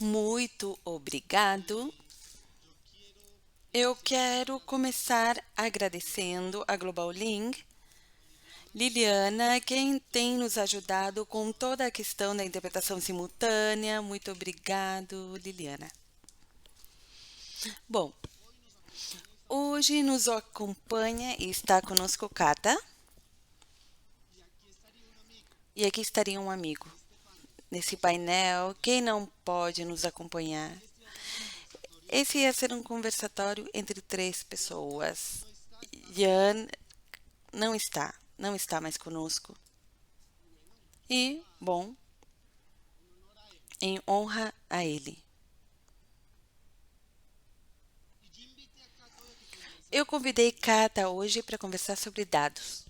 Muito obrigado. Eu quero começar agradecendo a Global Link, Liliana, quem tem nos ajudado com toda a questão da interpretação simultânea. Muito obrigado, Liliana. Bom, hoje nos acompanha e está conosco Kata, e aqui estaria um amigo nesse painel. Quem não pode nos acompanhar? Esse ia ser um conversatório entre três pessoas. Jan não está mais conosco. E, bom, em honra a ele. Eu convidei Kata hoje para conversar sobre dados.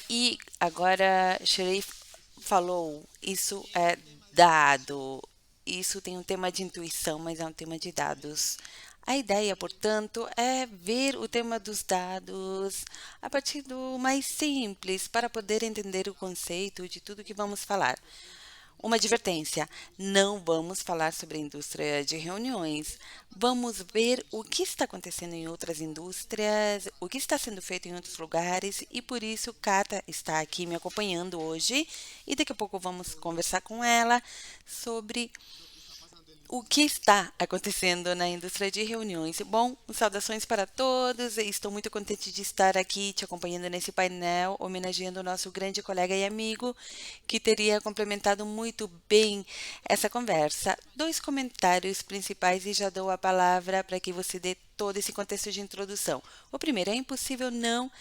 E agora Sherif falou, isso é dado. Isso tem um tema de intuição, mas é um tema de dados. A ideia, portanto, é ver o tema dos dados a partir do mais simples, para poder entender o conceito de tudo que vamos falar. Uma advertência: não vamos falar sobre a indústria de reuniões. Vamos ver o que está acontecendo em outras indústrias, o que está sendo feito em outros lugares, e por isso Kata está aqui me acompanhando hoje. E daqui a pouco vamos conversar com ela sobre o que está acontecendo na indústria de reuniões. Bom, saudações para todos. Estou muito contente de estar aqui te acompanhando nesse painel, homenageando o nosso grande colega e amigo, que teria complementado muito bem essa conversa. Dois comentários principais e já dou a palavra para que você dê todo esse contexto de introdução. O primeiro, é impossível não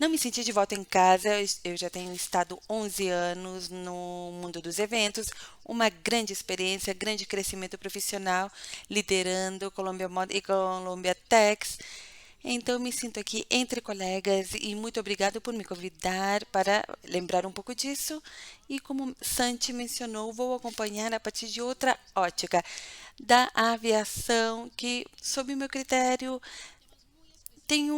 me sentir de volta em casa. Eu já tenho estado 11 anos no mundo dos eventos, uma grande experiência, grande crescimento profissional, liderando Columbia Mod e Columbia Techs. Então, me sinto aqui entre colegas e muito obrigado por me convidar para lembrar um pouco disso. E como Santi mencionou, vou acompanhar a partir de outra ótica da aviação, que, sob o meu critério, tem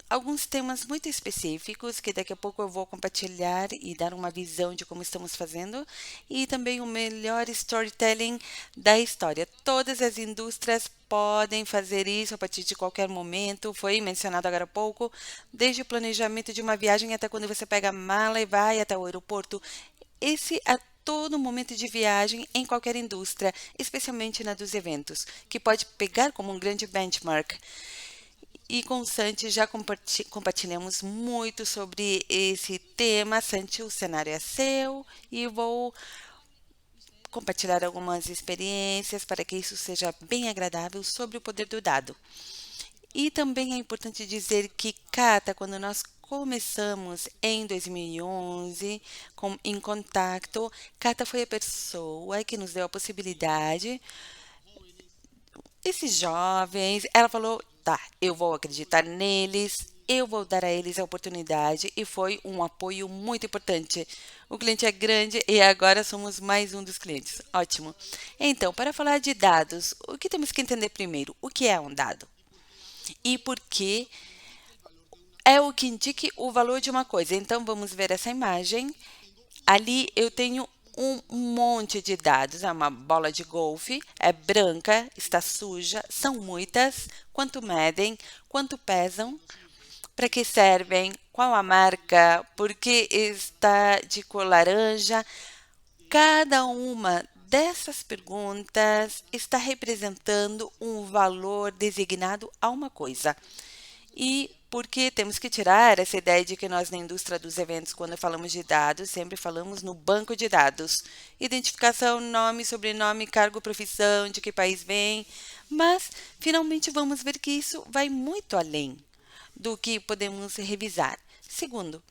alguns temas muito específicos que daqui a pouco eu vou compartilhar e dar uma visão de como estamos fazendo, e também o melhor storytelling da história. Todas as indústrias podem fazer isso a partir de qualquer momento, foi mencionado agora há pouco, desde o planejamento de uma viagem até quando você pega a mala e vai até o aeroporto. Esse a todo momento de viagem em qualquer indústria, especialmente na dos eventos, que pode pegar como um grande benchmark. E com o Santi já compartilhamos muito sobre esse tema. Santi, o cenário é seu e vou compartilhar algumas experiências para que isso seja bem agradável sobre o poder do dado. E também é importante dizer que Kata, quando nós começamos em 2011 em contato, Kata foi a pessoa que nos deu a possibilidade. Esses jovens, ela falou, tá, eu vou acreditar neles, eu vou dar a eles a oportunidade, e foi um apoio muito importante. O cliente é grande e agora somos mais um dos clientes. Ótimo. Então, para falar de dados, o que temos que entender primeiro? O que é um dado? E por que é o que indique o valor de uma coisa. Então, vamos ver essa imagem. Ali eu tenho um monte de dados, é uma bola de golfe, é branca, está suja, são muitas. Quanto medem, quanto pesam, para que servem, qual a marca, por que está de cor laranja. Cada uma dessas perguntas está representando um valor designado a uma coisa. E porque temos que tirar essa ideia de que nós, na indústria dos eventos, quando falamos de dados, sempre falamos no banco de dados. Identificação, nome, sobrenome, cargo, profissão, de que país vem. Mas, finalmente, vamos ver que isso vai muito além do que podemos revisar. Segundo,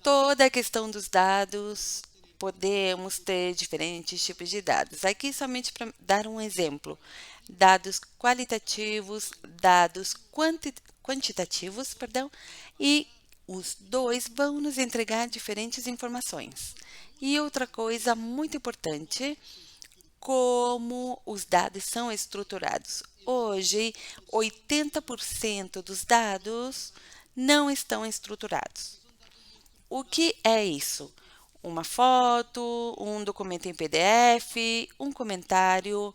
toda a questão dos dados, podemos ter diferentes tipos de dados. Aqui, somente para dar um exemplo: dados qualitativos, dados quantitativos, perdão, e os dois vão nos entregar diferentes informações. E outra coisa muito importante, como os dados são estruturados. Hoje, 80% dos dados não estão estruturados. O que é isso? uma foto, um documento em PDF, um comentário,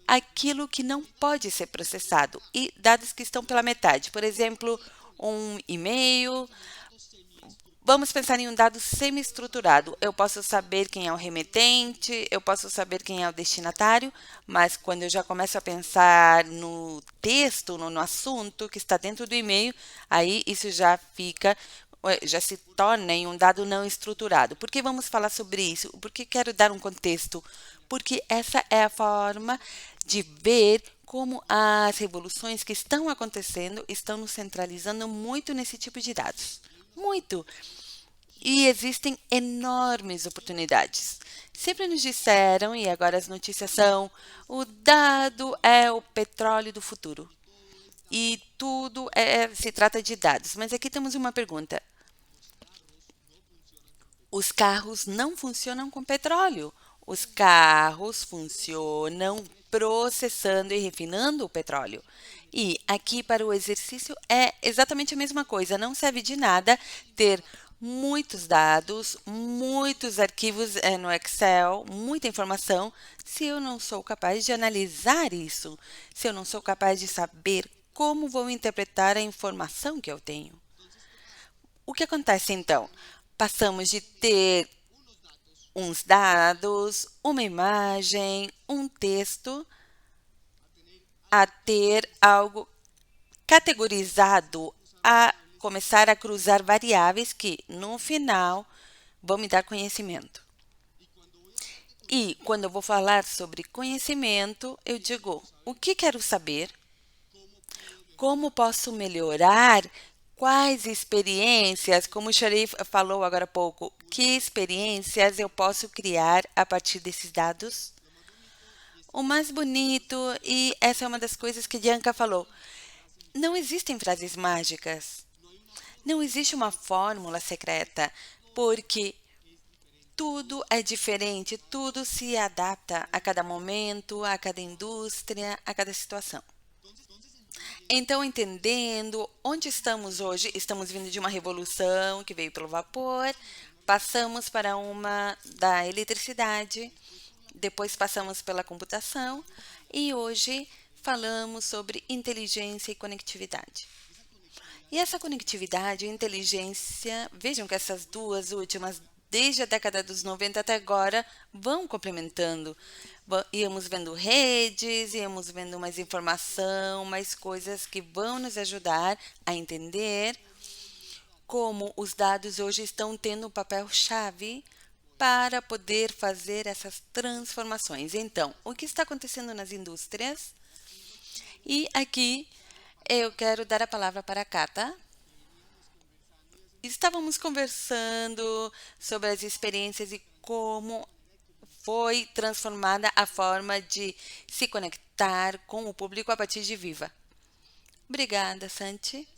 aquilo que não pode ser processado e dados que estão pela metade. Por exemplo, um e-mail. Vamos pensar em um dado semi-estruturado. Eu posso saber quem é o remetente, eu posso saber quem é o destinatário, mas quando eu já começo a pensar no texto, no assunto que está dentro do e-mail, aí isso já se torna em um dado não estruturado. Por que vamos falar sobre isso? Por que quero dar um contexto? Porque essa é a forma de ver como as revoluções que estão acontecendo estão nos centralizando muito nesse tipo de dados. Muito. E existem enormes oportunidades. Sempre nos disseram, e agora as notícias são: o dado é o petróleo do futuro. E se trata de dados. Mas aqui temos uma pergunta: os carros não funcionam com petróleo. Os carros funcionam processando e refinando o petróleo. E aqui para o exercício é exatamente a mesma coisa. Não serve de nada ter muitos dados, muitos arquivos no Excel, muita informação, se eu não sou capaz de analisar isso, se eu não sou capaz de saber como vou interpretar a informação que eu tenho. O que acontece então? Passamos de ter uns dados, uma imagem, um texto, a ter algo categorizado, a começar a cruzar variáveis que, no final, vão me dar conhecimento. E quando eu vou falar sobre conhecimento, eu digo o que quero saber, como posso melhorar, quais experiências, como o Sharif falou agora há pouco, que experiências eu posso criar a partir desses dados? O mais bonito, e essa é uma das coisas que Bianca falou, não existem frases mágicas. Não existe uma fórmula secreta, porque tudo é diferente, tudo se adapta a cada momento, a cada indústria, a cada situação. Então, entendendo onde estamos hoje, estamos vindo de uma revolução que veio pelo vapor, passamos para uma da eletricidade, depois passamos pela computação e hoje falamos sobre inteligência e conectividade. E essa conectividade e inteligência, vejam que essas duas últimas, desde a década dos 90 até agora, vão complementando. Íamos vendo redes, íamos vendo mais informação, mais coisas que vão nos ajudar a entender como os dados hoje estão tendo um papel-chave para poder fazer essas transformações. Então, o que está acontecendo nas indústrias? E aqui eu quero dar a palavra para a Cata. Estávamos conversando sobre as experiências e como foi transformada a forma de se conectar com o público a partir de Viva. Obrigada, Santi.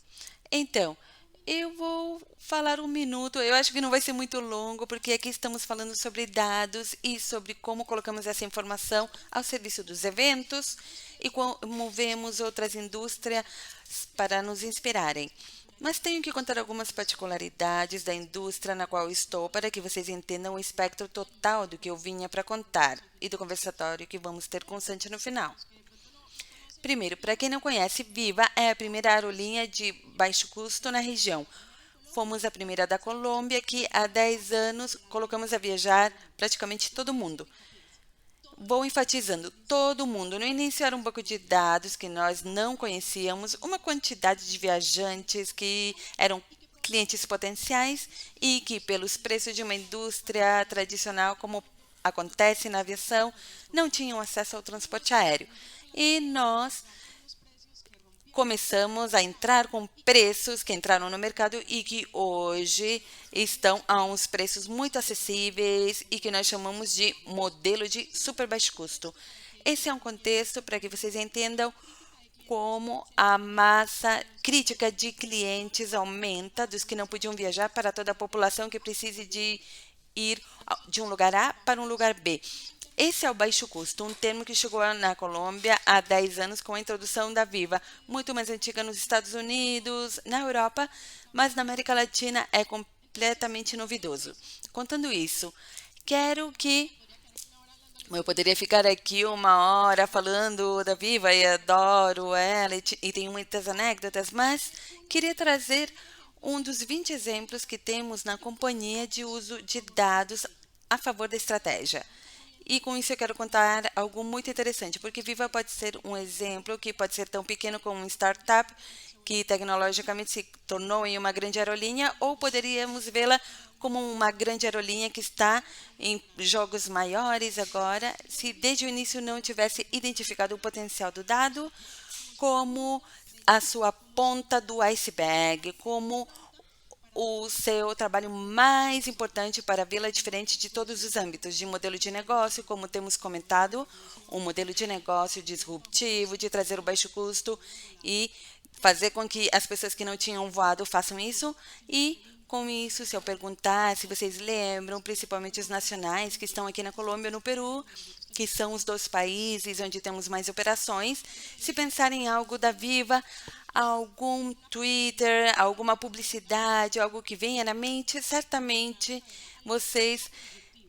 Então, eu vou falar um minuto. Eu acho que não vai ser muito longo, porque aqui estamos falando sobre dados e sobre como colocamos essa informação ao serviço dos eventos e como vemos outras indústrias para nos inspirarem. Mas tenho que contar algumas particularidades da indústria na qual estou para que vocês entendam o espectro total do que eu vinha para contar e do conversatório que vamos ter com o Santi no final. Primeiro, para quem não conhece, Viva é a primeira aerolinha de baixo custo na região. Fomos a primeira da Colômbia que há 10 anos colocamos a viajar praticamente todo mundo. Vou enfatizando, todo mundo. No início era um banco de dados que nós não conhecíamos, uma quantidade de viajantes que eram clientes potenciais e que, pelos preços de uma indústria tradicional, como acontece na aviação, não tinham acesso ao transporte aéreo. E nós começamos a entrar com preços que entraram no mercado e que hoje estão a uns preços muito acessíveis e que nós chamamos de modelo de super baixo custo. Esse é um contexto para que vocês entendam como a massa crítica de clientes aumenta dos que não podiam viajar para toda a população que precise de ir de um lugar A para um lugar B. Esse é o baixo custo, um termo que chegou na Colômbia há 10 anos com a introdução da Viva, muito mais antiga nos Estados Unidos, na Europa, mas na América Latina é completamente novidoso. Contando isso, quero que eu poderia ficar aqui uma hora falando da Viva e adoro ela e tenho muitas anedotas, mas queria trazer um dos 20 exemplos que temos na companhia de uso de dados a favor da estratégia. E com isso eu quero contar algo muito interessante, porque Viva pode ser um exemplo que pode ser tão pequeno como um startup que tecnologicamente se tornou em uma grande aerolínea, ou poderíamos vê-la como uma grande aerolínea que está em jogos maiores agora, se desde o início não tivesse identificado o potencial do dado como a sua ponta do iceberg, como o seu trabalho mais importante para vê-la diferente de todos os âmbitos de modelo de negócio, como temos comentado, um modelo de negócio disruptivo, de trazer o baixo custo e fazer com que as pessoas que não tinham voado façam isso. E com isso, se eu perguntar se vocês lembram, principalmente os nacionais que estão aqui na Colômbia e no Peru, que são os dois países onde temos mais operações, se pensarem em algo da Viva, algum Twitter, alguma publicidade, algo que venha na mente, certamente vocês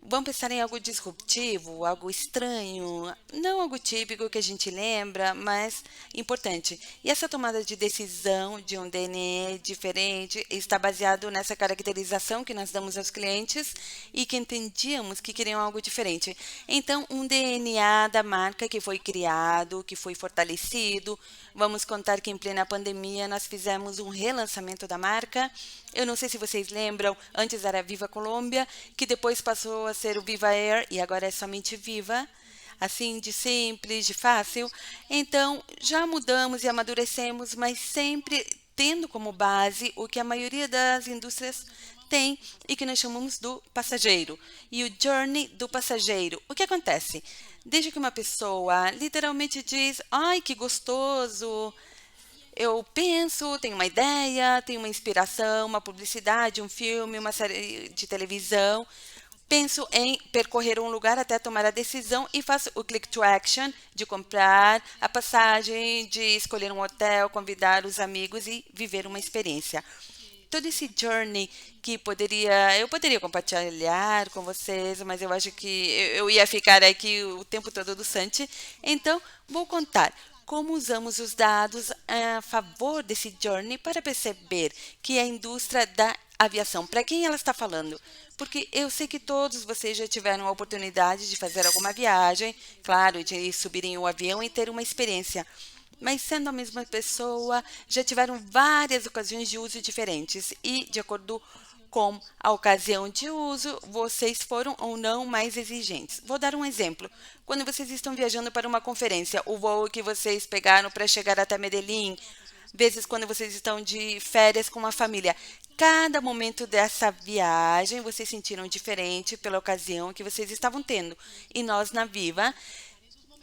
vão pensar em algo disruptivo, algo estranho, não algo típico que a gente lembra, mas importante. E essa tomada de decisão de um DNA diferente está baseado nessa caracterização que nós damos aos clientes e que entendíamos que queriam algo diferente. Então, um DNA da marca que foi criado, que foi fortalecido. Vamos contar que em plena pandemia nós fizemos um relançamento da marca. Eu não sei se vocês lembram, antes era Viva Colômbia, que depois passou a ser o Viva Air e agora é somente Viva. Assim, de simples, de fácil. Então, já mudamos e amadurecemos, mas sempre tendo como base o que a maioria das indústrias tem e que nós chamamos do passageiro. E o journey do passageiro. O que acontece? Desde que uma pessoa literalmente diz, ai, que gostoso, eu penso, tenho uma ideia, tenho uma inspiração, uma publicidade, um filme, uma série de televisão. Penso em percorrer um lugar até tomar a decisão e faço o click to action de comprar a passagem, de escolher um hotel, convidar os amigos e viver uma experiência. Todo esse journey que eu poderia compartilhar com vocês, mas eu acho que eu ia ficar aqui o tempo todo do Santi. Então, vou contar como usamos os dados a favor desse journey para perceber que a indústria da aviação, para quem ela está falando? Porque eu sei que todos vocês já tiveram a oportunidade de fazer alguma viagem, claro, de subir em um avião e ter uma experiência. Mas sendo a mesma pessoa, já tiveram várias ocasiões de uso diferentes e, de acordo com a ocasião de uso, vocês foram ou não mais exigentes. Vou dar um exemplo. Quando vocês estão viajando para uma conferência, o voo que vocês pegaram para chegar até Medellín, vezes quando vocês estão de férias com uma família, cada momento dessa viagem vocês sentiram diferente pela ocasião que vocês estavam tendo. E nós, na Viva,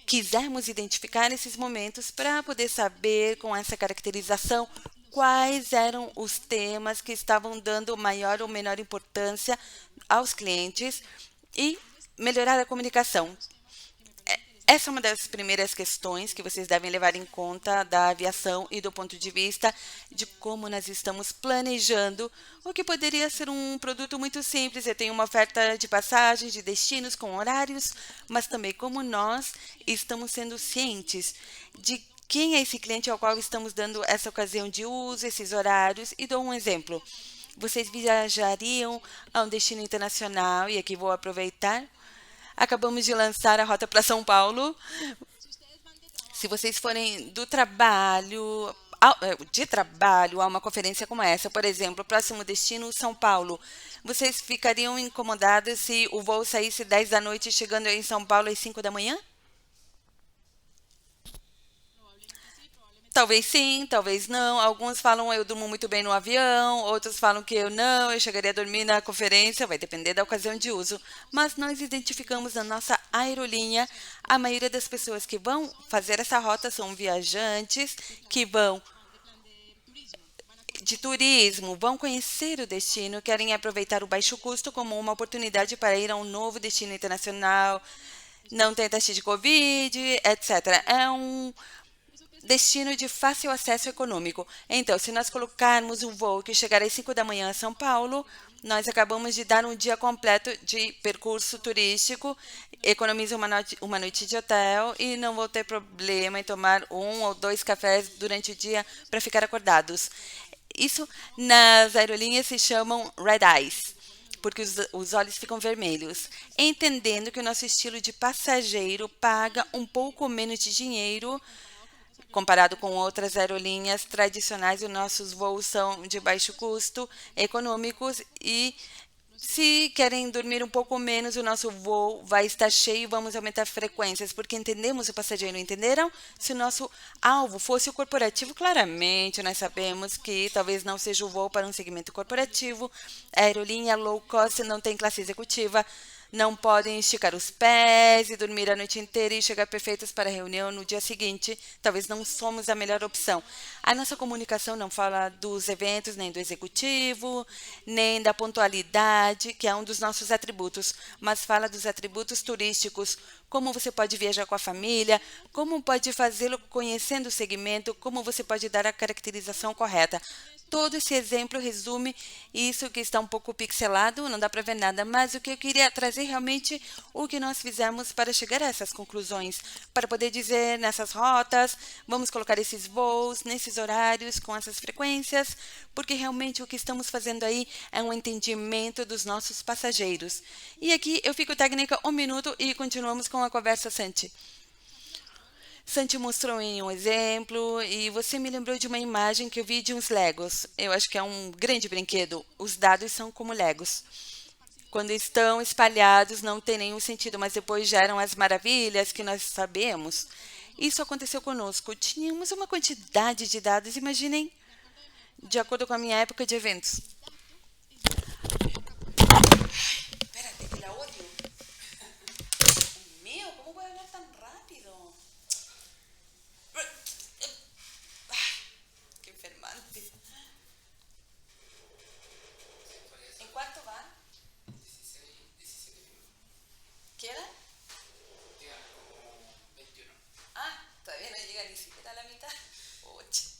quisermos identificar esses momentos para poder saber, com essa caracterização, quais eram os temas que estavam dando maior ou menor importância aos clientes e melhorar a comunicação. Essa é uma das primeiras questões que vocês devem levar em conta da aviação e do ponto de vista de como nós estamos planejando o que poderia ser um produto muito simples. Eu tenho uma oferta de passagens, de destinos com horários, mas também como nós estamos sendo cientes de quem é esse cliente ao qual estamos dando essa ocasião de uso, esses horários. E dou um exemplo. Vocês viajariam a um destino internacional, e aqui vou aproveitar. Acabamos de lançar a rota para São Paulo. Se vocês forem do trabalho, de trabalho a uma conferência como essa, por exemplo, o próximo destino, São Paulo, vocês ficariam incomodados se o voo saísse 10 da noite, chegando em São Paulo às 5 da manhã? Talvez sim, talvez não. Alguns falam eu durmo muito bem no avião, outros falam que eu não, eu chegaria a dormir na conferência, vai depender da ocasião de uso. Mas nós identificamos na nossa aerolinha, a maioria das pessoas que vão fazer essa rota são viajantes que vão de turismo, vão conhecer o destino, querem aproveitar o baixo custo como uma oportunidade para ir a um novo destino internacional, não tem teste de Covid, etc. É um destino de fácil acesso econômico. Então, se nós colocarmos um voo que chegar às 5 da manhã a São Paulo, Nós acabamos de dar um dia completo de percurso turístico, economizo uma noite de hotel e não vou ter problema em tomar um ou dois cafés durante o dia para ficar acordados. Isso nas aerolíneas se chamam red eyes, porque os olhos ficam vermelhos. Entendendo que o nosso estilo de passageiro paga um pouco menos de dinheiro comparado com outras aerolíneas tradicionais, os nossos voos são de baixo custo, econômicos e se querem dormir um pouco menos, o nosso voo vai estar cheio e vamos aumentar frequências, porque entendemos o passageiro, entenderam? Se o nosso alvo fosse o corporativo, claramente nós sabemos que talvez não seja o voo para um segmento corporativo. A aerolínea low cost não tem classe executiva, não podem esticar os pés e dormir a noite inteira e chegar perfeitos para a reunião no dia seguinte. Talvez não somos a melhor opção. A nossa comunicação não fala dos eventos, nem do executivo, nem da pontualidade, que é um dos nossos atributos, mas fala dos atributos turísticos, como você pode viajar com a família, como pode fazê-lo conhecendo o segmento, como você pode dar a caracterização correta. Todo esse exemplo resume isso que está um pouco pixelado, não dá para ver nada, mas o que eu queria trazer realmente o que nós fizemos para chegar a essas conclusões, para poder dizer nessas rotas, vamos colocar esses voos, nesses horários, com essas frequências, porque realmente o que estamos fazendo aí é um entendimento dos nossos passageiros. E aqui eu fico técnica um minuto e continuamos com a conversa, Santi. Santi mostrou em um exemplo e você me lembrou de uma imagem que eu vi de uns Legos. Eu acho que é um grande brinquedo. Os dados são como Legos. Quando estão espalhados não tem nenhum sentido, mas depois geram as maravilhas que nós sabemos. Isso aconteceu conosco. Tínhamos uma quantidade de dados, imaginem, de acordo com a minha época de eventos. Espérate, que la odio. Mío, ¿cómo puede hablar tan rápido? Qué enfermante. ¿En cuánto van? ¿Qué era? Ah, todavía no llega ni siquiera a la mitad. Ocho.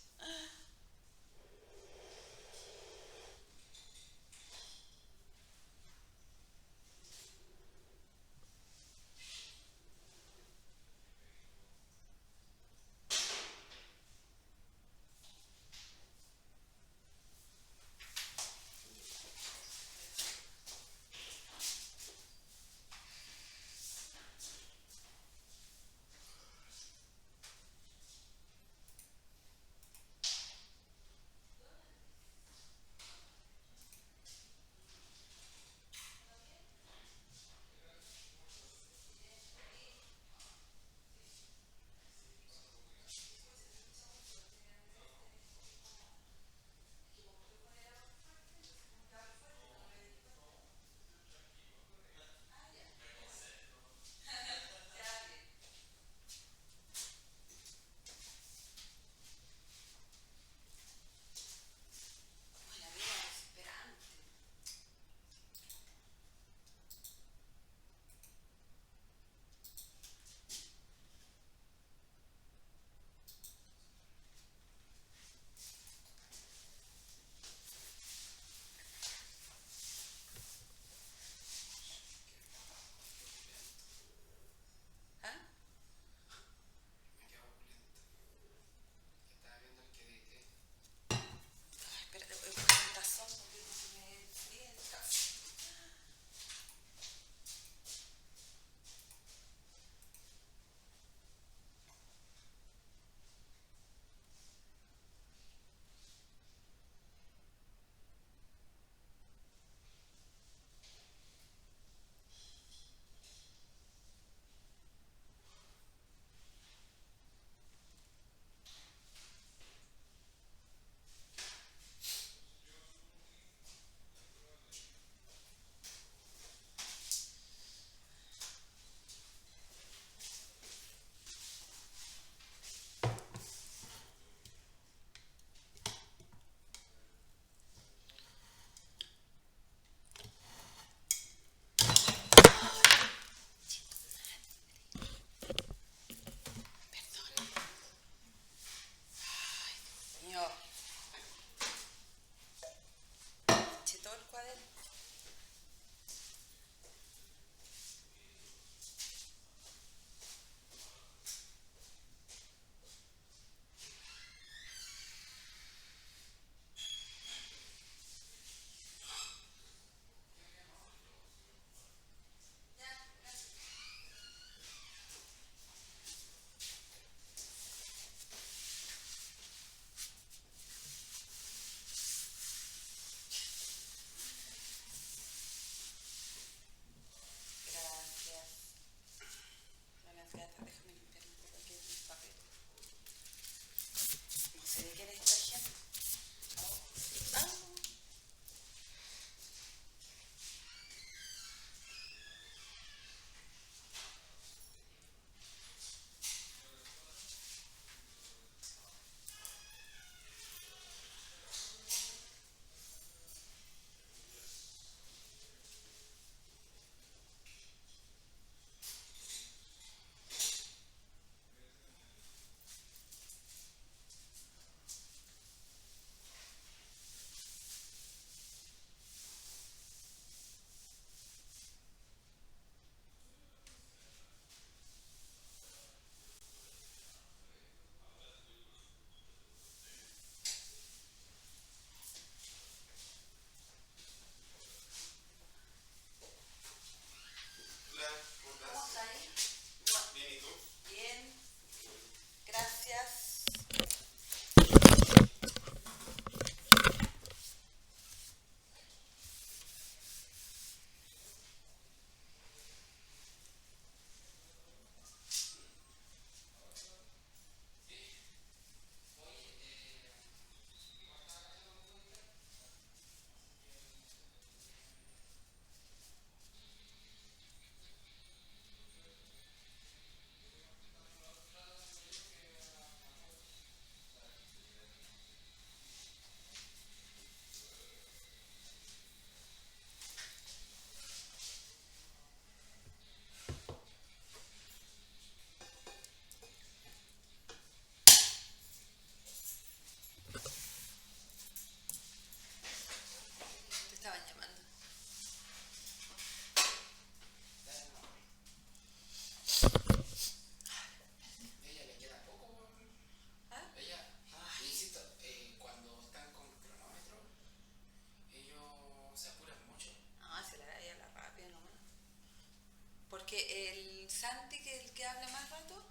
que hable más rato,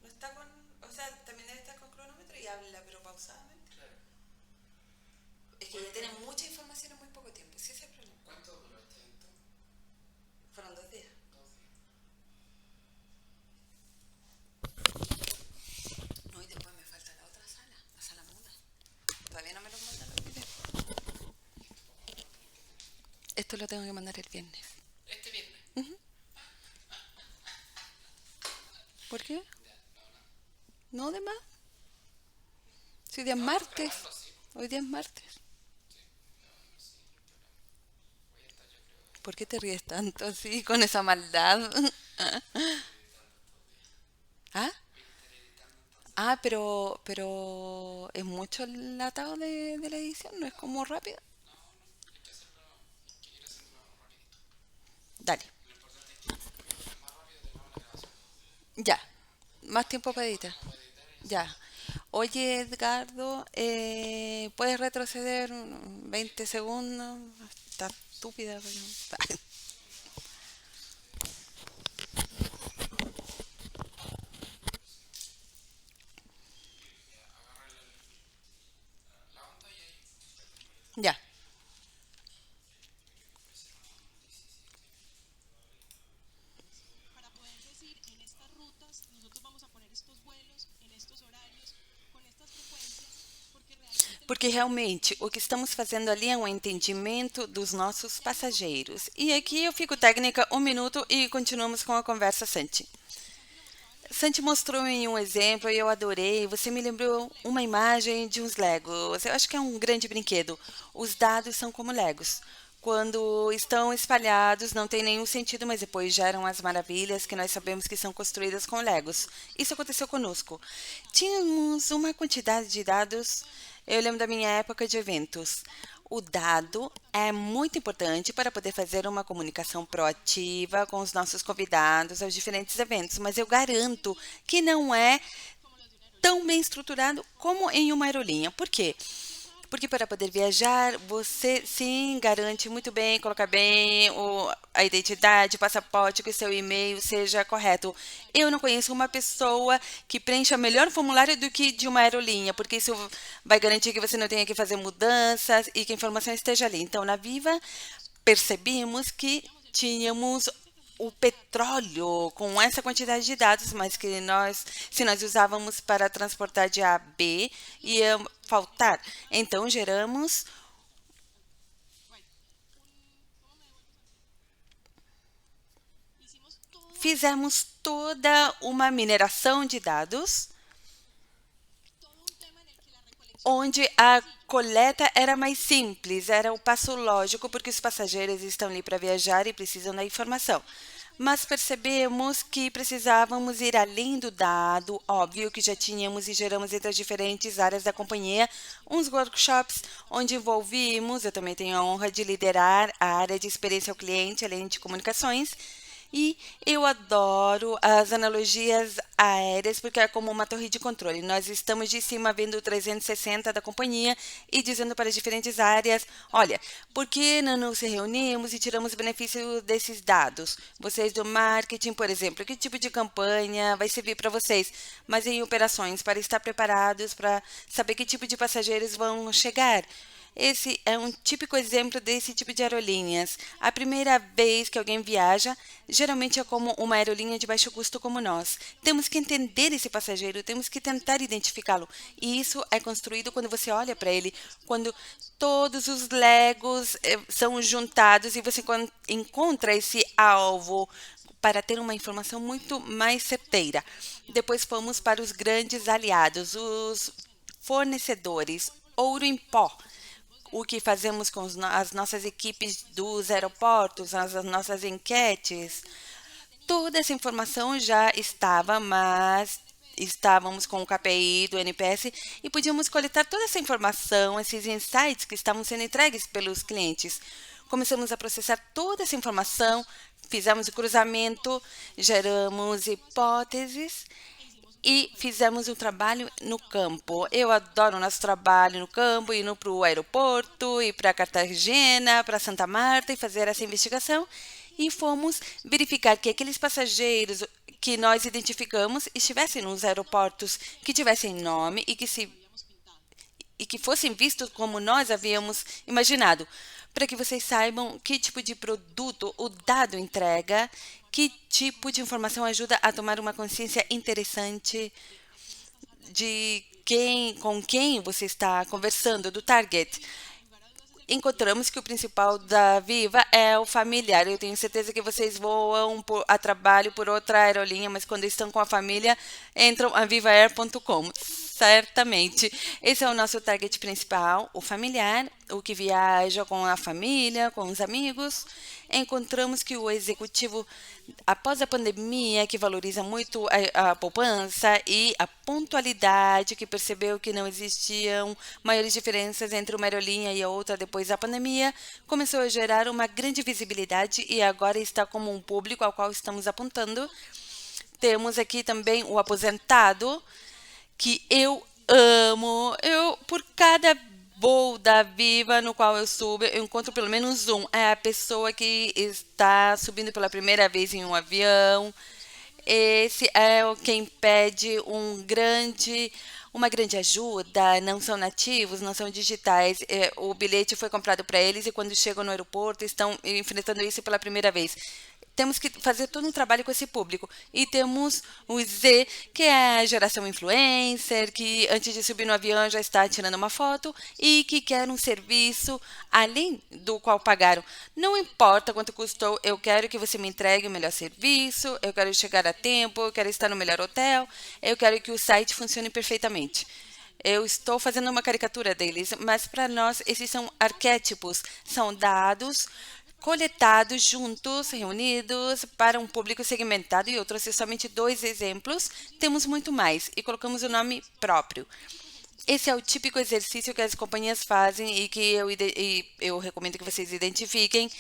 no está con, o sea, también debe estar con cronómetro y habla, pero pausadamente. Claro. Es que ya tienen mucha información en muy poco tiempo, ese es el problema. ¿Cuánto duró este evento? Fueron 2 días. 2 días. No, y después me falta la otra sala, la sala muda. Todavía no me lo mandan los videos. Esto lo tengo que mandar el viernes. ¿Este viernes? Uh-huh. ¿Por qué? No, de más. Si hoy día es martes. Hoy día es martes. ¿Por qué te ríes tanto así, con esa maldad? ¿Ah? Pero es mucho el atado de la edición, no es como rápido. Dale, ya. Más tiempo para editar. Ya. Oye, Edgardo, ¿puedes retroceder 20 segundos? Está estúpida, pero... Ya. Porque realmente o que estamos fazendo ali é um entendimento dos nossos passageiros. E aqui eu fico técnica 1 minuto e continuamos com a conversa, Santi. Santi mostrou em um exemplo e eu adorei. Você me lembrou uma imagem de uns Legos. Eu acho que é um grande brinquedo. Os dados são como Legos. Quando estão espalhados, não tem nenhum sentido, mas depois geram as maravilhas que nós sabemos que são construídas com Legos. Isso aconteceu conosco. Tínhamos uma quantidade de dados. Eu lembro da minha época de eventos. O dado é muito importante para poder fazer uma comunicação proativa com os nossos convidados aos diferentes eventos, mas eu garanto que não é tão bem estruturado como em uma aerolinha. Por quê? Porque para poder viajar, você sim garante muito bem, colocar bem a identidade, o passaporte, que o seu e-mail seja correto. Eu não conheço uma pessoa que preencha melhor formulário do que de uma aerolinha, porque isso vai garantir que você não tenha que fazer mudanças e que a informação esteja ali. Então, na Viva, percebemos que tínhamos o petróleo com essa quantidade de dados, mas que nós, se nós usávamos para transportar de A a B, ia faltar. Então, fizemos toda uma mineração de dados, onde a coleta era mais simples, era o passo lógico, porque os passageiros estão ali para viajar e precisam da informação. Mas percebemos que precisávamos ir além do dado, óbvio que já tínhamos e geramos entre as diferentes áreas da companhia uns workshops onde envolvimos, eu também tenho a honra de liderar a área de experiência ao cliente, além de comunicações, e eu adoro as analogias aéreas porque é como uma torre de controle. Nós estamos de cima vendo o 360 da companhia e dizendo para as diferentes áreas: olha, por que não nos reunimos e tiramos benefício desses dados? Vocês do marketing, por exemplo, que tipo de campanha vai servir para vocês? Mas em operações, para estar preparados, para saber que tipo de passageiros vão chegar. Esse é um típico exemplo desse tipo de aerolíneas. A primeira vez que alguém viaja, geralmente é como uma aerolínea de baixo custo como nós. Temos que entender esse passageiro, temos que tentar identificá-lo. E isso é construído quando você olha para ele, quando todos os legos são juntados e você encontra esse alvo para ter uma informação muito mais certeira. Depois fomos para os grandes aliados, os fornecedores, ouro em pó, o que fazemos com as nossas equipes dos aeroportos, as nossas enquetes. Toda essa informação já estava, mas estávamos com o KPI do NPS e podíamos coletar toda essa informação, esses insights que estavam sendo entregues pelos clientes. Começamos a processar toda essa informação, fizemos o cruzamento, geramos hipóteses e fizemos um trabalho no campo. Eu adoro o nosso trabalho no campo, indo para o aeroporto, ir para Cartagena, para Santa Marta e fazer essa investigação. E fomos verificar que aqueles passageiros que nós identificamos estivessem nos aeroportos, que tivessem nome e que fossem vistos como nós havíamos imaginado, para que vocês saibam que tipo de produto o dado entrega, que tipo de informação ajuda a tomar uma consciência interessante de com quem você está conversando, do target. Encontramos que o principal da Viva é o familiar. Eu tenho certeza que vocês voam a trabalho por outra aerolinha, mas quando estão com a família, entram a vivaer.com. Certamente. Esse é o nosso target principal, o familiar, o que viaja com a família, com os amigos. Encontramos que o executivo, após a pandemia, que valoriza muito a poupança e a pontualidade, que percebeu que não existiam maiores diferenças entre uma aerolínea e a outra depois da pandemia, começou a gerar uma grande visibilidade e agora está como um público ao qual estamos apontando. Temos aqui também o aposentado, que eu amo. Eu, por cada voo da Viva no qual eu subo, eu encontro pelo menos um. É a pessoa que está subindo pela primeira vez em um avião. Esse é quem pede uma grande ajuda, não são nativos, não são digitais. O bilhete foi comprado para eles e quando chegam no aeroporto estão enfrentando isso pela primeira vez. Temos que fazer todo um trabalho com esse público. E temos o Z, que é a geração influencer, que antes de subir no avião já está tirando uma foto e que quer um serviço além do qual pagaram. Não importa quanto custou, eu quero que você me entregue o melhor serviço, eu quero chegar a tempo, eu quero estar no melhor hotel, eu quero que o site funcione perfeitamente. Eu estou fazendo uma caricatura deles, mas para nós esses são arquétipos, são dados coletados juntos, reunidos para um público segmentado, e eu trouxe somente 2 exemplos, temos muito mais, e colocamos o nome próprio. Esse é o típico exercício que as companhias fazem e que eu recomendo que vocês identifiquem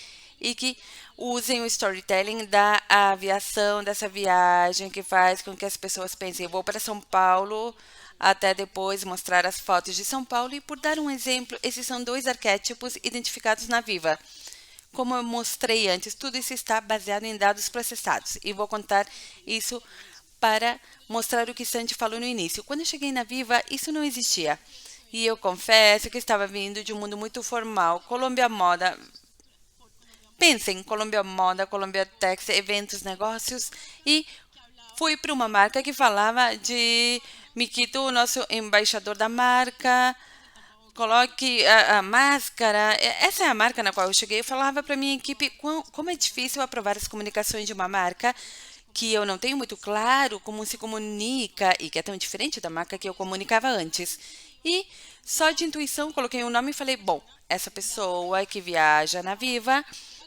e que usem o storytelling da aviação, dessa viagem que faz com que as pessoas pensem, eu vou para São Paulo, até depois mostrar as fotos de São Paulo. E por dar um exemplo, esses são 2 arquétipos identificados na Viva. Como eu mostrei antes, tudo isso está baseado em dados processados. E vou contar isso para mostrar o que Sandy falou no início. Quando eu cheguei na Viva, isso não existia. E eu confesso que estava vindo de um mundo muito formal. Colômbia Moda. Pensem, Colômbia Moda, Colômbia Tex, eventos, negócios. E fui para uma marca que falava de Miquito, o nosso embaixador da marca. Coloque a máscara. Essa é a marca na qual eu cheguei. Eu falava para minha equipe como é difícil aprovar as comunicações de uma marca que eu não tenho muito claro como se comunica e que é tão diferente da marca que eu comunicava antes. E só de intuição coloquei um nome e falei, bom, essa pessoa que viaja na Viva,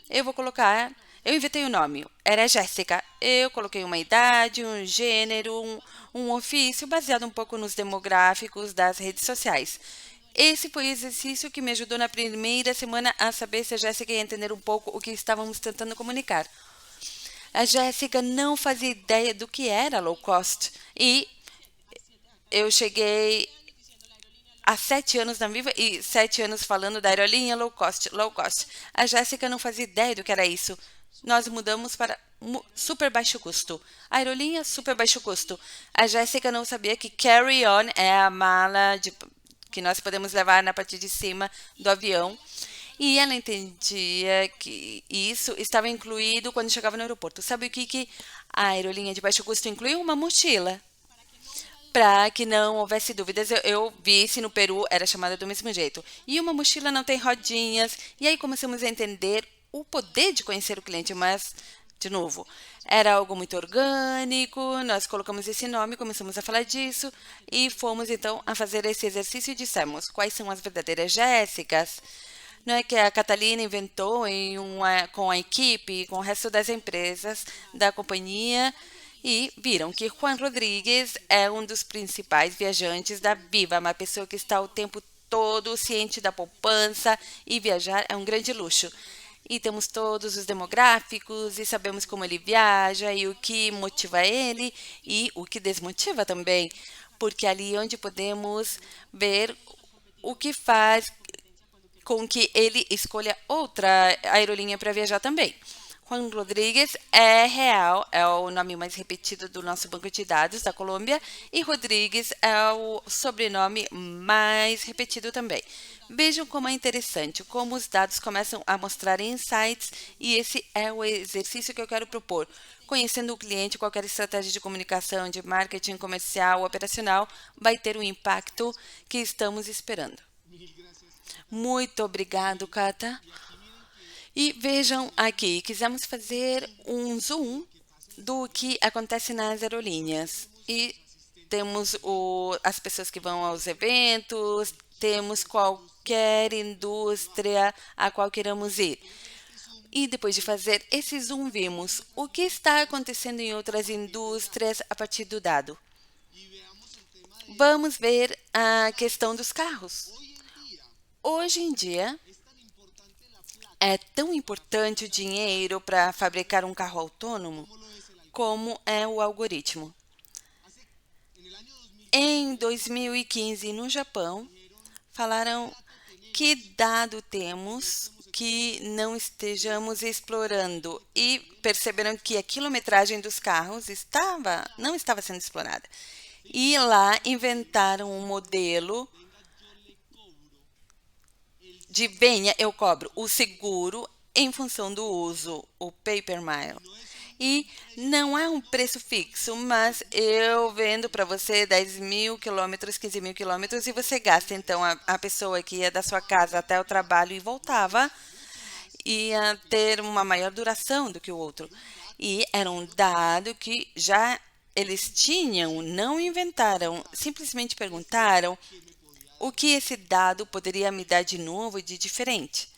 eu vou colocar. Eu inventei o nome, era Jéssica. Eu coloquei uma idade, um gênero, um ofício, baseado um pouco nos demográficos das redes sociais. Esse foi o exercício que me ajudou na primeira semana a saber se a Jéssica ia entender um pouco o que estávamos tentando comunicar. A Jéssica não fazia ideia do que era low cost e eu cheguei há 7 anos na Viva e 7 anos falando da aerolinha low cost, low cost. A Jéssica não fazia ideia do que era isso. Nós mudamos para super baixo custo. A aerolinha, super baixo custo. A Jéssica não sabia que carry-on é a mala que nós podemos levar na parte de cima do avião. E ela entendia que isso estava incluído quando chegava no aeroporto. Sabe o que a aerolinha de baixo custo incluiu? Uma mochila. Para que não houvesse dúvidas, eu vi se no Peru era chamada do mesmo jeito. E uma mochila não tem rodinhas. E aí começamos a entender o poder de conhecer o cliente, mas, de novo, era algo muito orgânico. Nós colocamos esse nome, começamos a falar disso e fomos então a fazer esse exercício e dissemos quais são as verdadeiras Jéssicas. Não é que a Catalina inventou com a equipe, com o resto das empresas da companhia e viram que Juan Rodrigues é um dos principais viajantes da Viva, uma pessoa que está o tempo todo ciente da poupança e viajar é um grande luxo. E temos todos os demográficos e sabemos como ele viaja e o que motiva ele e o que desmotiva também, porque ali é onde podemos ver o que faz com que ele escolha outra aerolinha para viajar também. Juan Rodrigues é real, é o nome mais repetido do nosso banco de dados da Colômbia, e Rodrigues é o sobrenome mais repetido também. Vejam como é interessante, como os dados começam a mostrar insights, e esse é o exercício que eu quero propor. Conhecendo o cliente, qualquer estratégia de comunicação, de marketing comercial, operacional, vai ter o impacto que estamos esperando. Muito obrigado, Cata. E vejam aqui, quisemos fazer um zoom do que acontece nas aerolíneas. E temos as pessoas que vão aos eventos, temos qualquer indústria a qual queiramos ir. E depois de fazer esse zoom, vimos o que está acontecendo em outras indústrias a partir do dado. Vamos ver a questão dos carros. Hoje em dia, é tão importante o dinheiro para fabricar um carro autônomo como é o algoritmo. Em 2015, no Japão, falaram que dado temos que não estejamos explorando e perceberam que a quilometragem dos carros não estava sendo explorada. E lá inventaram um modelo de venha, eu cobro o seguro em função do uso, o pay per mile. E não é um preço fixo, mas eu vendo para você 10 mil quilômetros, 15 mil quilômetros, e você gasta. Então, a pessoa que ia da sua casa até o trabalho e voltava, ia ter uma maior duração do que o outro. E era um dado que já eles tinham, não inventaram, simplesmente perguntaram o que esse dado poderia me dar de novo e de diferente.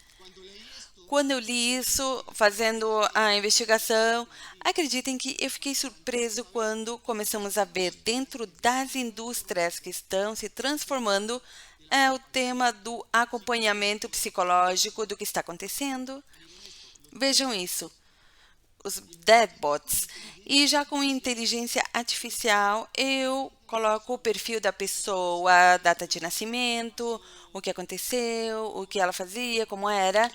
Quando eu li isso, fazendo a investigação, acreditem que eu fiquei surpreso quando começamos a ver dentro das indústrias que estão se transformando o tema do acompanhamento psicológico do que está acontecendo. Vejam isso, os deadbots. E já com inteligência artificial, eu coloco o perfil da pessoa, a data de nascimento, o que aconteceu, o que ela fazia, como era.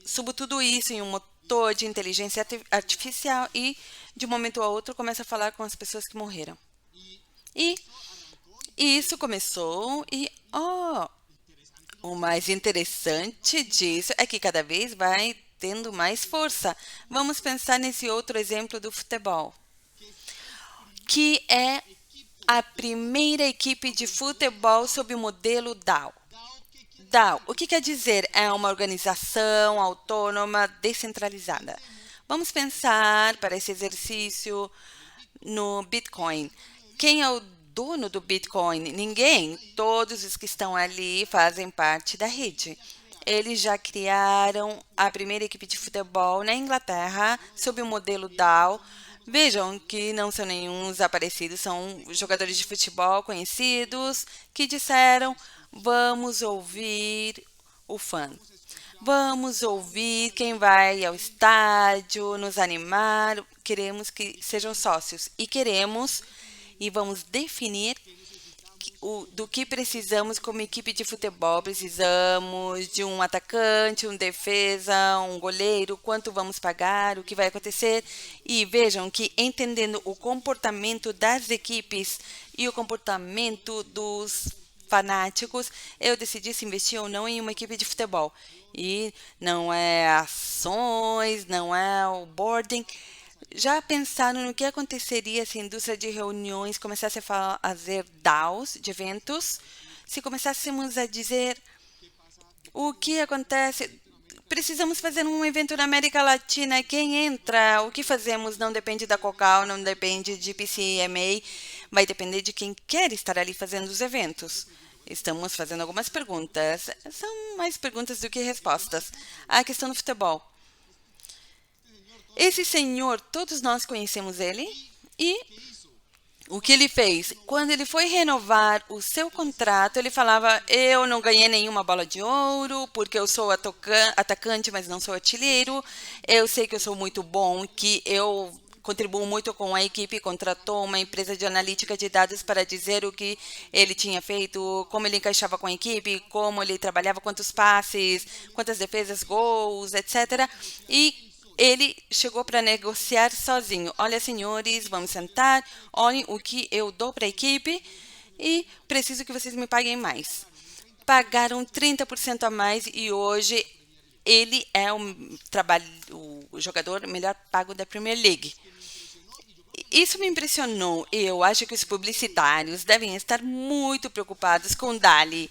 Subo tudo isso em um motor de inteligência artificial e, de um momento a outro, começo a falar com as pessoas que morreram. E isso começou o mais interessante disso é que cada vez vai tendo mais força. Vamos pensar nesse outro exemplo do futebol, que é a primeira equipe de futebol sob o modelo DAO. DAO, o que quer dizer? É uma organização autônoma descentralizada. Vamos pensar para esse exercício no Bitcoin. Quem é o dono do Bitcoin? Ninguém. Todos os que estão ali fazem parte da rede. Eles já criaram a primeira equipe de futebol na Inglaterra sob o modelo DAO. Vejam que não são nenhum desaparecidos, são jogadores de futebol conhecidos que disseram: vamos ouvir o fã. Vamos ouvir quem vai ao estádio, nos animar. Queremos que sejam sócios e vamos definir do que precisamos como equipe de futebol. Precisamos de um atacante, um defesa, um goleiro, quanto vamos pagar, o que vai acontecer. E vejam que entendendo o comportamento das equipes e o comportamento dos fanáticos, eu decidi se investir ou não em uma equipe de futebol. E não é ações, não é o boarding. Já pensaram no que aconteceria se a indústria de reuniões começasse a fazer DAOs de eventos? Se começássemos a dizer o que acontece? Precisamos fazer um evento na América Latina. Quem entra? O que fazemos? Não depende da Cocal, não depende de PCMA. Vai depender de quem quer estar ali fazendo os eventos. Estamos fazendo algumas perguntas. São mais perguntas do que respostas. A questão do futebol. Esse senhor, todos nós conhecemos ele. E o que ele fez? Quando ele foi renovar o seu contrato, ele falava: eu não ganhei nenhuma bola de ouro, porque eu sou atacante, mas não sou artilheiro. Eu sei que eu sou muito bom, que eu contribuo muito com a equipe. Contratou uma empresa de analítica de dados para dizer o que ele tinha feito, como ele encaixava com a equipe, como ele trabalhava, quantos passes, quantas defesas, gols, etc. E Ele chegou para negociar sozinho. Olha, senhores, vamos sentar. Olhem o que eu dou para a equipe e preciso que vocês me paguem mais. Pagaram 30% a mais e hoje ele é o jogador melhor pago da Premier League. Isso me impressionou. Eu acho que os publicitários devem estar muito preocupados com DALL-E.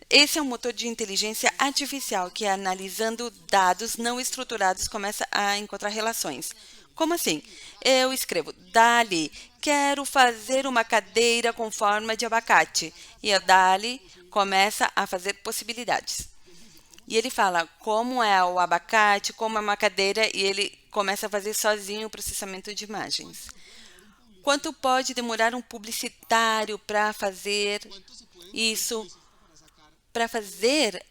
Esse é um motor de inteligência artificial que, analisando dados não estruturados, começa a encontrar relações. Como assim? Eu escrevo, DALL-E, quero fazer uma cadeira com forma de abacate. E a DALL-E começa a fazer possibilidades. E ele fala como é o abacate, como é uma cadeira, e ele começa a fazer sozinho o processamento de imagens. Quanto pode demorar um publicitário para fazer isso, para fazer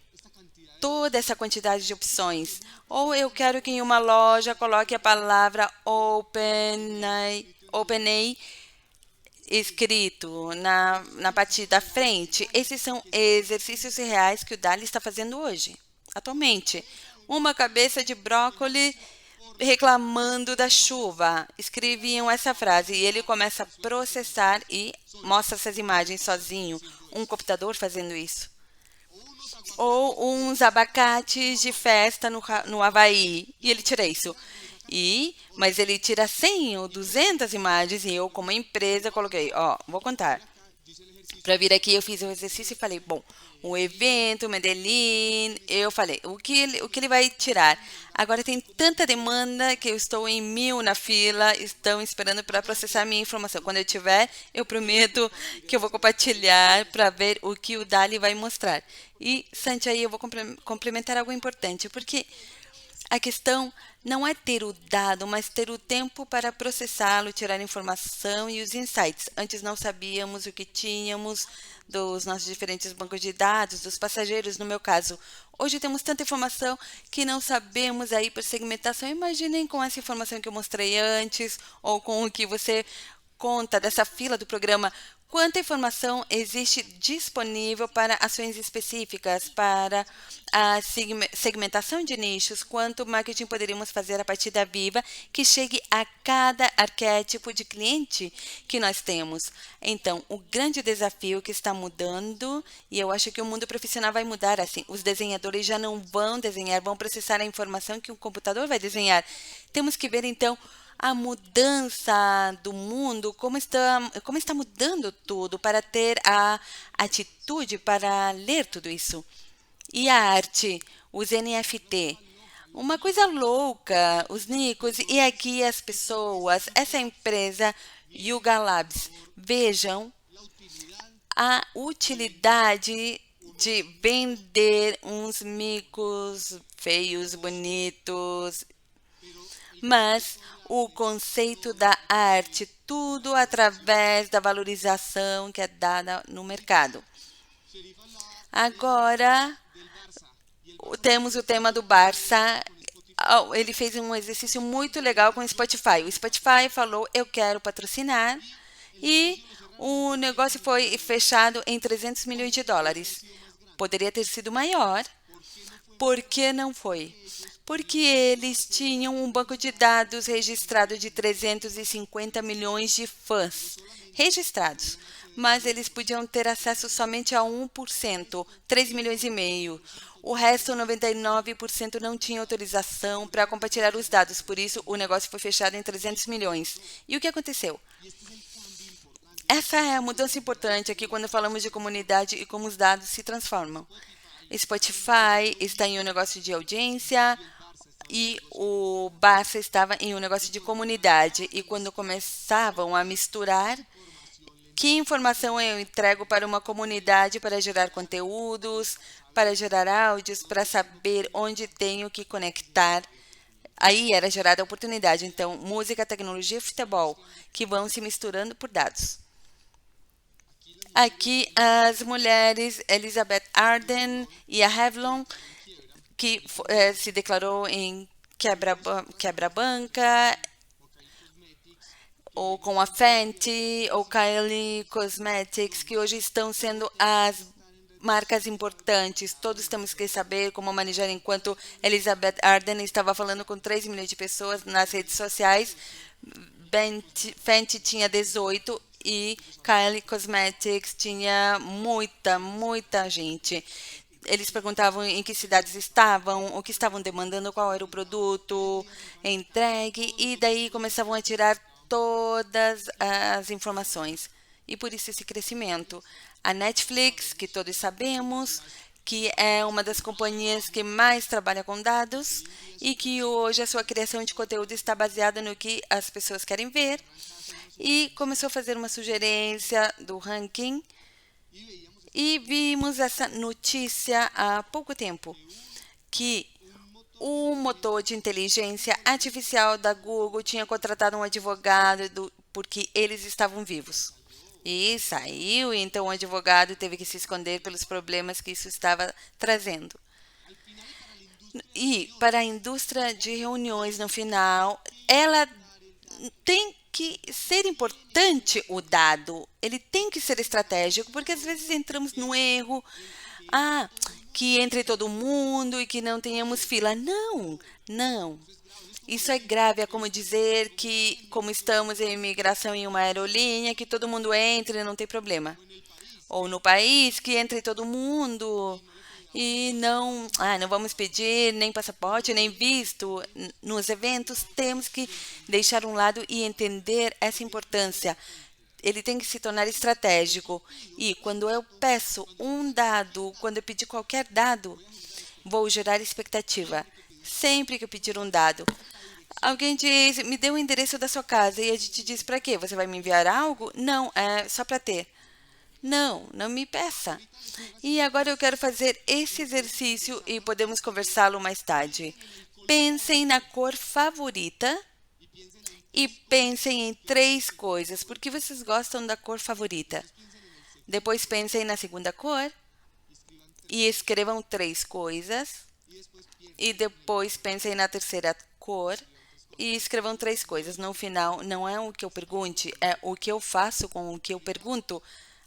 toda essa quantidade de opções? Ou eu quero que em uma loja coloque a palavra OpenAI escrito na parte da frente. Esses são exercícios reais que o DALL-E está fazendo hoje, atualmente. Uma cabeça de brócolis reclamando da chuva. Escreviam essa frase e ele começa a processar e mostra essas imagens sozinho. Um computador fazendo isso. Ou uns abacates de festa no Havaí. E ele tira isso. Mas ele tira 100 ou 200 imagens e eu, como empresa, coloquei, ó, vou contar. Para vir aqui, eu fiz o exercício e falei, bom, o evento, Medellín, eu falei, o que ele vai tirar? Agora tem tanta demanda que eu estou em 1000 na fila, estão esperando para processar minha informação. Quando eu tiver, eu prometo que eu vou compartilhar para ver o que o DALL-E vai mostrar. E, Santi, aí eu vou complementar algo importante, porque a questão não é ter o dado, mas ter o tempo para processá-lo, tirar informação e os insights. Antes não sabíamos o que tínhamos dos nossos diferentes bancos de dados, dos passageiros, no meu caso. Hoje temos tanta informação que não sabemos aí por segmentação. Imaginem com essa informação que eu mostrei antes, ou com o que você conta dessa fila do programa, quanta informação existe disponível para ações específicas, para a segmentação de nichos, quanto marketing poderíamos fazer a partir da Viva que chegue a cada arquétipo de cliente que nós temos. Então, o grande desafio que está mudando, e eu acho que o mundo profissional vai mudar assim, os desenhadores já não vão desenhar, vão processar a informação que o computador vai desenhar. Temos que ver então a mudança do mundo, como está mudando tudo para ter a atitude para ler tudo isso. E a arte, os NFT, uma coisa louca, os nicos e aqui as pessoas, essa empresa Yuga Labs, vejam a utilidade de vender uns micos feios, bonitos, mas o conceito da arte, tudo através da valorização que é dada no mercado. Agora, temos o tema do Barça. Ele fez um exercício muito legal com o Spotify. O Spotify falou, eu quero patrocinar, e o negócio foi fechado em 300 milhões de dólares. Poderia ter sido maior. Por que não foi? Porque eles tinham um banco de dados registrado de 350 milhões de fãs registrados, mas eles podiam ter acesso somente a 1%, 3 milhões e meio. O resto, 99%, não tinha autorização para compartilhar os dados, por isso o negócio foi fechado em 300 milhões. E o que aconteceu? Essa é a mudança importante aqui quando falamos de comunidade e como os dados se transformam. Spotify está em um negócio de audiência e o Barça estava em um negócio de comunidade. E quando começavam a misturar, que informação eu entrego para uma comunidade para gerar conteúdos, para gerar áudios, para saber onde tenho que conectar. Aí era gerada a oportunidade. Então, música, tecnologia e futebol, que vão se misturando por dados. Aqui, as mulheres Elizabeth Arden e a Revlon, que se declarou em quebra-banca, ou com a Fenty, ou Kylie Cosmetics, que hoje estão sendo as marcas importantes. Todos temos que saber como manejar enquanto Elizabeth Arden estava falando com 3 milhões de pessoas nas redes sociais. Fenty tinha 18 e Kylie Cosmetics tinha muita gente. Eles perguntavam em que cidades estavam, o que estavam demandando, qual era o produto entregue, e daí começavam a tirar todas as informações. E por isso esse crescimento. A Netflix, que todos sabemos, que é uma das companhias que mais trabalha com dados e que hoje a sua criação de conteúdo está baseada no que as pessoas querem ver, e começou a fazer uma sugerência do ranking e vimos essa notícia há pouco tempo, que o motor de inteligência artificial da Google tinha contratado um advogado porque eles estavam vivos. E saiu, e então o advogado teve que se esconder pelos problemas que isso estava trazendo. E para a indústria de reuniões, no final, ela tem que ser importante o dado, ele tem que ser estratégico, porque às vezes entramos no erro, ah, que entre todo mundo e que não tenhamos fila. Não, não. Isso é grave, é como dizer que, como estamos em imigração em uma aerolínea, que todo mundo entre e não tem problema. Ou no país, que entre todo mundo e não vamos pedir nem passaporte, nem visto. Nos eventos, temos que deixar um lado e entender essa importância. Ele tem que se tornar estratégico. E quando eu peço um dado, quando eu pedir qualquer dado, vou gerar expectativa. Sempre que eu pedir um dado, alguém diz, me dê o endereço da sua casa e a gente diz, para quê? Você vai me enviar algo? Não, é só para ter. Não, não me peça. E agora eu quero fazer esse exercício e podemos conversá-lo mais tarde. Pensem na cor favorita e pensem em 3 coisas. Por que vocês gostam da cor favorita? Depois pensem na segunda cor e escrevam 3 coisas. E depois pensem na terceira cor e escrevam 3 coisas. No final, não é o que eu pergunte, é o que eu faço com o que eu pergunto.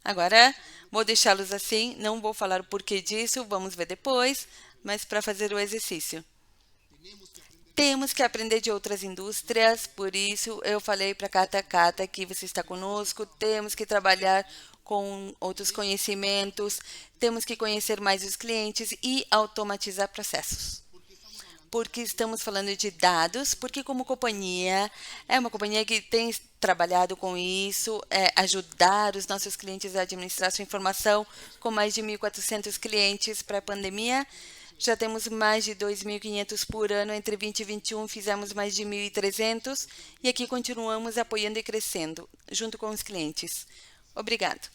Agora, vou deixá-los assim, não vou falar o porquê disso, vamos ver depois, mas para fazer o exercício. Temos que aprender de outras indústrias, por isso eu falei para Cata que você está conosco, temos que trabalhar com outros conhecimentos, temos que conhecer mais os clientes e automatizar processos. Porque estamos falando de dados, porque como companhia, é uma companhia que tem trabalhado com isso, ajudar os nossos clientes a administrar sua informação, com mais de 1.400 clientes para a pandemia. Já temos mais de 2.500 por ano, entre 20 e 21 fizemos mais de 1.300 e aqui continuamos apoiando e crescendo, junto com os clientes. Obrigado.